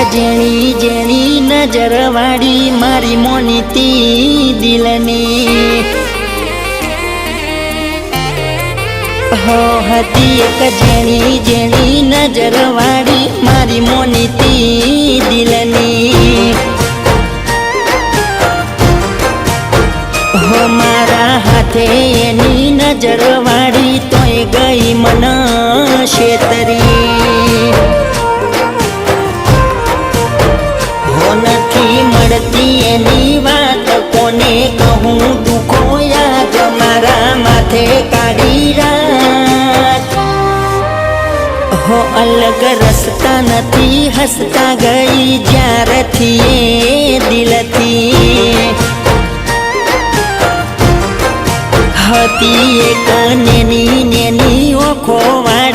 જેણી જેણી નજર વાળી મારી મોનીતી દિલની હો હતી એક જેણી જેણી નજર વાળી મારી મોનીતી દિલની હો મારા હાથે એની નજર વાળી તોય ગઈ મન શેતરી હો નથી મળતી એની વાત કોને કહું દુખો યાદ મારા માથે કાઢી રાત હો અલગ રસ્તા નથી હસતા ગઈ જ્યારથી એ દિલથી હતી એક નેની નેની ઓખો વાળી